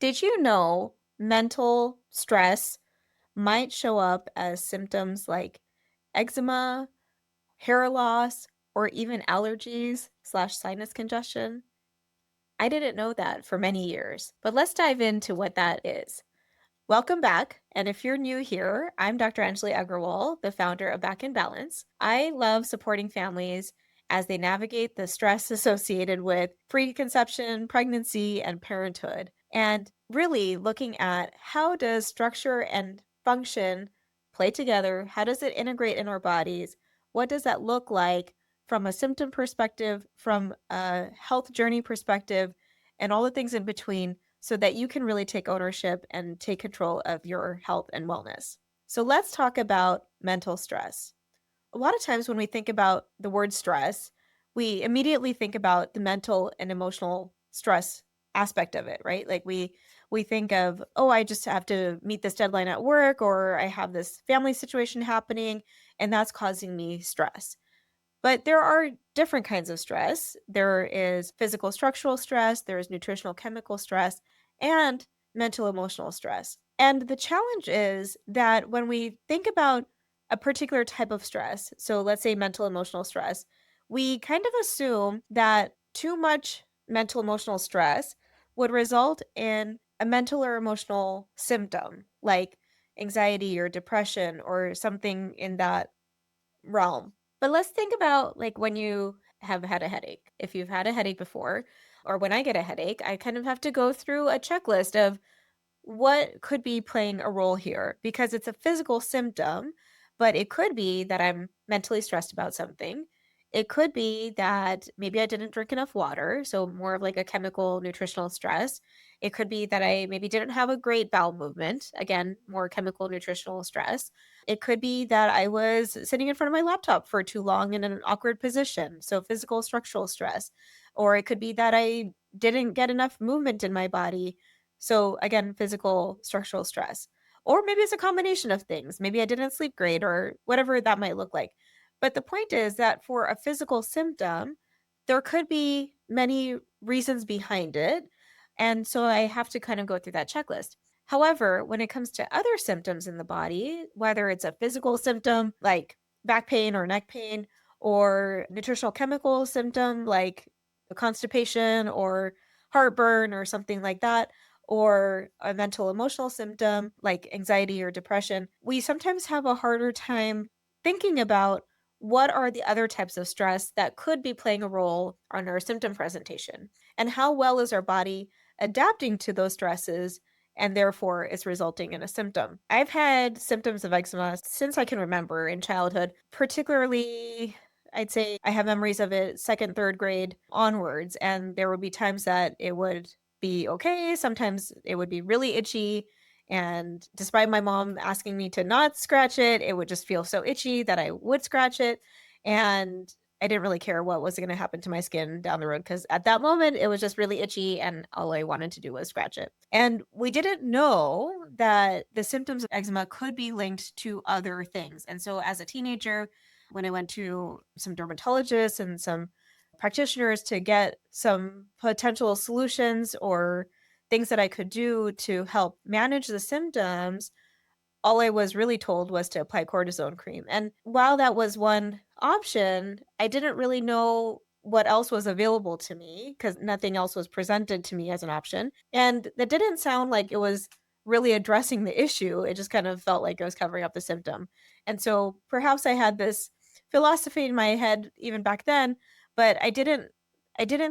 Did you know mental stress might show up as symptoms like eczema, hair loss, or even allergies slash sinus congestion? I didn't know that for many years, but let's dive into what that is. Welcome back. And if you're new here, I'm Dr. Anjali Agrawal, the founder of Back in Balance. I love supporting families as they navigate the stress associated with preconception, pregnancy, and parenthood. And really looking at how does structure and function play together? How does it integrate in our bodies? What does that look like from a symptom perspective, from a health journey perspective, and all the things in between so that you can really take ownership and take control of your health and wellness. So let's talk about mental stress. A lot of times when we think about the word stress, we immediately think about the mental and emotional stress aspect of it, right? Like we think of, oh, I just have to meet this deadline at work or I have this family situation happening and that's causing me stress. But there are different kinds of stress. There is physical structural stress, there is nutritional chemical stress, and mental emotional stress. And the challenge is that when we think about a particular type of stress, so let's say mental emotional stress, we kind of assume that too much mental emotional stress would result in a mental or emotional symptom like anxiety or depression or something in that realm. But let's think about like when you have had a headache. If you've had a headache before, or when I get a headache, I kind of have to go through a checklist of what could be playing a role here because it's a physical symptom, but it could be that I'm mentally stressed about something. It could be that maybe I didn't drink enough water, so more of like a chemical nutritional stress. It could be that I maybe didn't have a great bowel movement, again, more chemical nutritional stress. It could be that I was sitting in front of my laptop for too long in an awkward position, so physical structural stress. Or it could be that I didn't get enough movement in my body, so again, physical structural stress. Or maybe it's a combination of things. Maybe I didn't sleep great or whatever that might look like. But the point is that for a physical symptom, there could be many reasons behind it. And so I have to kind of go through that checklist. However, when it comes to other symptoms in the body, whether it's a physical symptom like back pain or neck pain, or nutritional chemical symptom like constipation or heartburn or something like that, or a mental emotional symptom like anxiety or depression, we sometimes have a harder time thinking about what are the other types of stress that could be playing a role on our symptom presentation and how well is our body adapting to those stresses and therefore is resulting in a symptom. I've had symptoms of eczema since I can remember in childhood, particularly I'd say I have memories of it second, third grade onwards. And there would be times that it would be okay. Sometimes it would be really itchy. And despite my mom asking me to not scratch it, it would just feel so itchy that I would scratch it. And I didn't really care what was going to happen to my skin down the road because at that moment it was just really itchy and all I wanted to do was scratch it. And we didn't know that the symptoms of eczema could be linked to other things. And so as a teenager, when I went to some dermatologists and some practitioners to get some potential solutions or things that I could do to help manage the symptoms, all I was really told was to apply cortisone cream. And while that was one option, I didn't really know what else was available to me because nothing else was presented to me as an option. And that didn't sound like it was really addressing the issue. It just kind of felt like it was covering up the symptom. And so perhaps I had this philosophy in my head even back then, but I didn't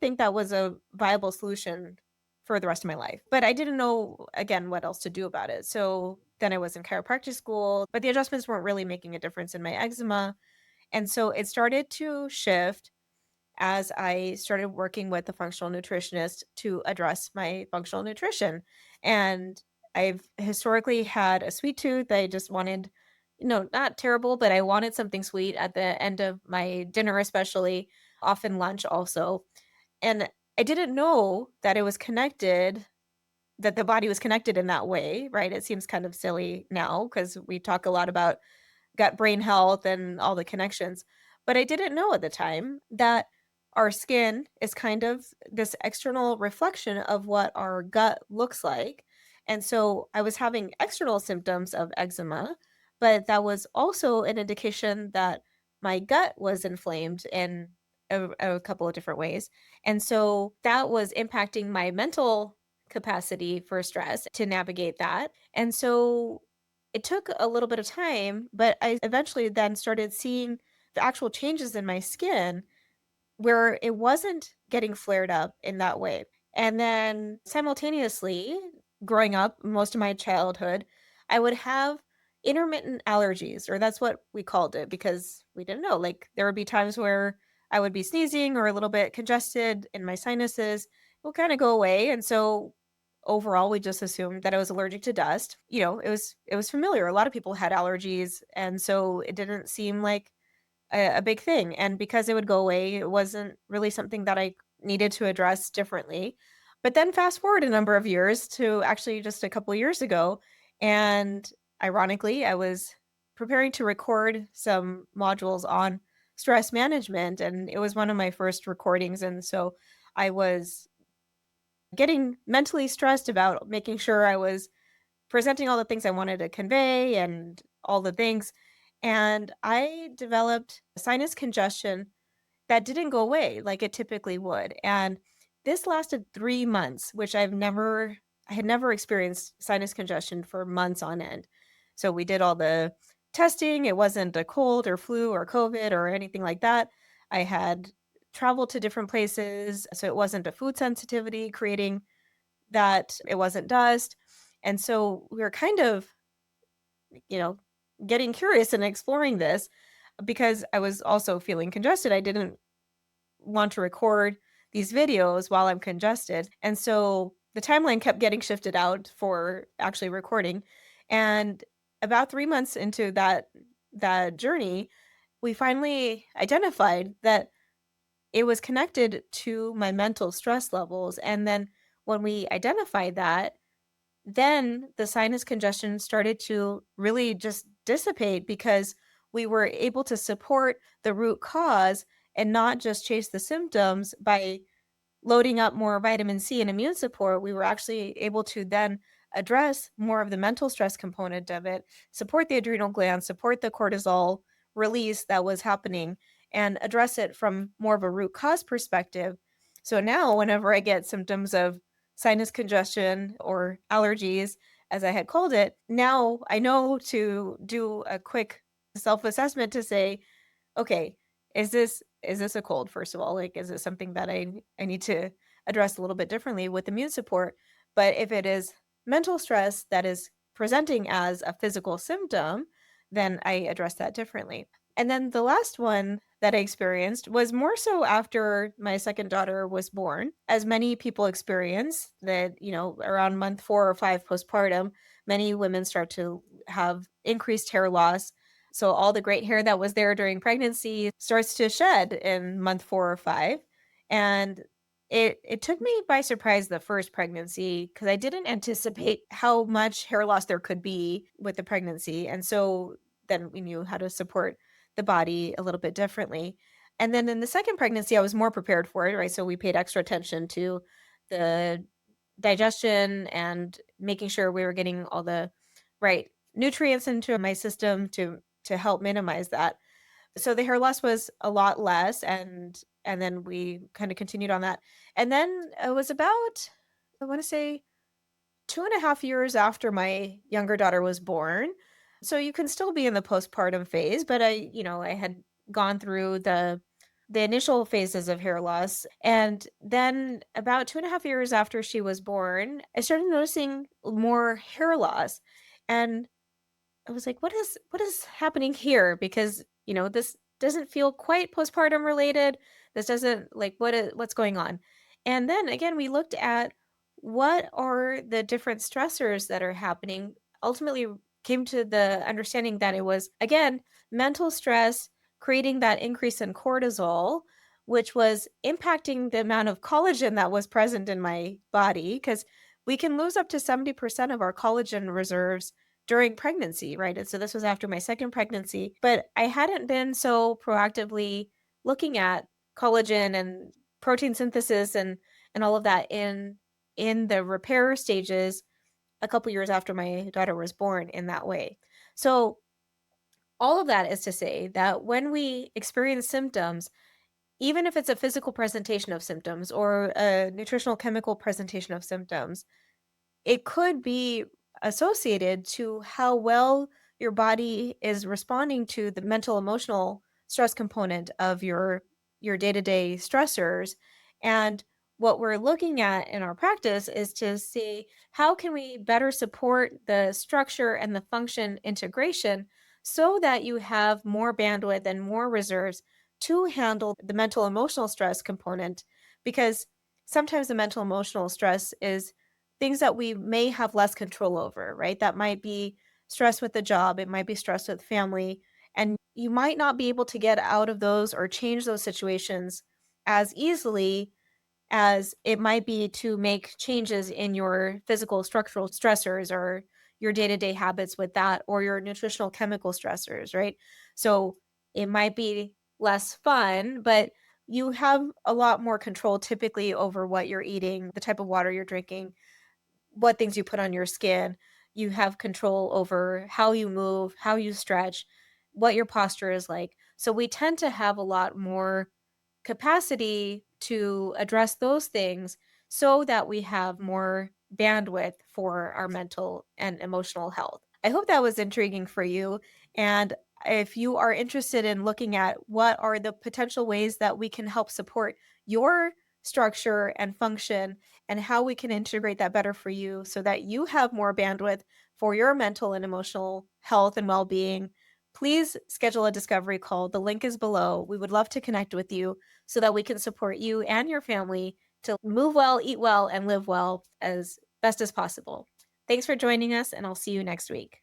think that was a viable solution for the rest of my life. But I didn't know, again, what else to do about it. So then I was in chiropractic school, but the adjustments weren't really making a difference in my eczema. And so it started to shift as I started working with a functional nutritionist to address my functional nutrition. And I've historically had a sweet tooth. I just wanted, not terrible, but I wanted something sweet at the end of my dinner, especially, often lunch also. And I didn't know that it was connected, that the body was connected in that way, right? It seems kind of silly now because we talk a lot about gut brain health and all the connections. But I didn't know at the time that our skin is kind of this external reflection of what our gut looks like. And so I was having external symptoms of eczema, but that was also an indication that my gut was inflamed in a couple of different ways. And so that was impacting my mental capacity for stress to navigate that. And so it took a little bit of time, but I eventually then started seeing the actual changes in my skin where it wasn't getting flared up in that way. And then simultaneously, growing up most of my childhood, I would have intermittent allergies, or that's what we called it because we didn't know. Like there would be times where I would be sneezing or a little bit congested in my sinuses. It will kind of go away. And so overall we just assumed that I was allergic to dust. It was familiar. A lot of people had allergies. And so it didn't seem like a big thing, and because it would go away, it wasn't really something that I needed to address differently. But then fast forward a number of years to actually just a couple years ago, and ironically, I was preparing to record some modules on stress management, and it was one of my first recordings, and so I was getting mentally stressed about making sure I was presenting all the things I wanted to convey and all the things. And I developed sinus congestion that didn't go away like it typically would. And this lasted 3 months, which I had never experienced sinus congestion for months on end. So we did all the testing. It wasn't a cold or flu or COVID or anything like that. I had traveled to different places. So it wasn't a food sensitivity creating that, it wasn't dust. And so we were kind of, you know, getting curious and exploring this because I was also feeling congested. I didn't want to record these videos while I'm congested. And so the timeline kept getting shifted out for actually recording. And about 3 months into that journey, we finally identified that it was connected to my mental stress levels. And then when we identified that, then the sinus congestion started to really just dissipate because we were able to support the root cause and not just chase the symptoms by loading up more vitamin C and immune support. We were actually able to then address more of the mental stress component of it, support the adrenal glands, support the cortisol release that was happening, and address it from more of a root cause perspective. So now, whenever I get symptoms of sinus congestion or allergies, as I had called it, now I know to do a quick self assessment to say, okay, is this a cold, first of all? Like, is it something that I need to address a little bit differently with immune support? But if it is mental stress that is presenting as a physical symptom, then I address that differently. And then the last one that I experienced was more so after my second daughter was born. As many people experience that, around month 4 or 5 postpartum, many women start to have increased hair loss. So all the great hair that was there during pregnancy starts to shed in month 4 or 5. And it took me by surprise the first pregnancy because I didn't anticipate how much hair loss there could be with the pregnancy. And so then we knew how to support the body a little bit differently. And then in the second pregnancy, I was more prepared for it, right? So we paid extra attention to the digestion and making sure we were getting all the right nutrients into my system to help minimize that. So the hair loss was a lot less, and then we kind of continued on that. And then it was about, I want to say, 2.5 years after my younger daughter was born. So you can still be in the postpartum phase, but I had gone through the initial phases of hair loss. And then about 2.5 years after she was born, I started noticing more hair loss. And I was like, what is happening here? Because, this doesn't feel quite postpartum related. This doesn't like what's going on. And then again, we looked at what are the different stressors that are happening. Ultimately came to the understanding that it was again mental stress creating that increase in cortisol, which was impacting the amount of collagen that was present in my body because we can lose up to 70% of our collagen reserves during pregnancy, right? And so this was after my second pregnancy, but I hadn't been so proactively looking at collagen and protein synthesis and all of that in the repair stages a couple years after my daughter was born in that way. So all of that is to say that when we experience symptoms, even if it's a physical presentation of symptoms or a nutritional chemical presentation of symptoms, it could be associated to how well your body is responding to the mental emotional stress component of your day-to-day stressors. And what we're looking at in our practice is to see how can we better support the structure and the function integration so that you have more bandwidth and more reserves to handle the mental emotional stress component, because sometimes the mental emotional stress is things that we may have less control over, right? That might be stress with the job, it might be stress with family, and you might not be able to get out of those or change those situations as easily as it might be to make changes in your physical structural stressors or your day-to-day habits with that or your nutritional chemical stressors, right? So it might be less fun, but you have a lot more control typically over what you're eating, the type of water you're drinking, what things you put on your skin. You have control over how you move, how you stretch, what your posture is like. So we tend to have a lot more capacity to address those things so that we have more bandwidth for our mental and emotional health. I hope that was intriguing for you. And if you are interested in looking at what are the potential ways that we can help support your structure and function and how we can integrate that better for you so that you have more bandwidth for your mental and emotional health and well being, please schedule a discovery call. The link is below. We would love to connect with you so that we can support you and your family to move well, eat well, and live well as best as possible. Thanks for joining us, and I'll see you next week.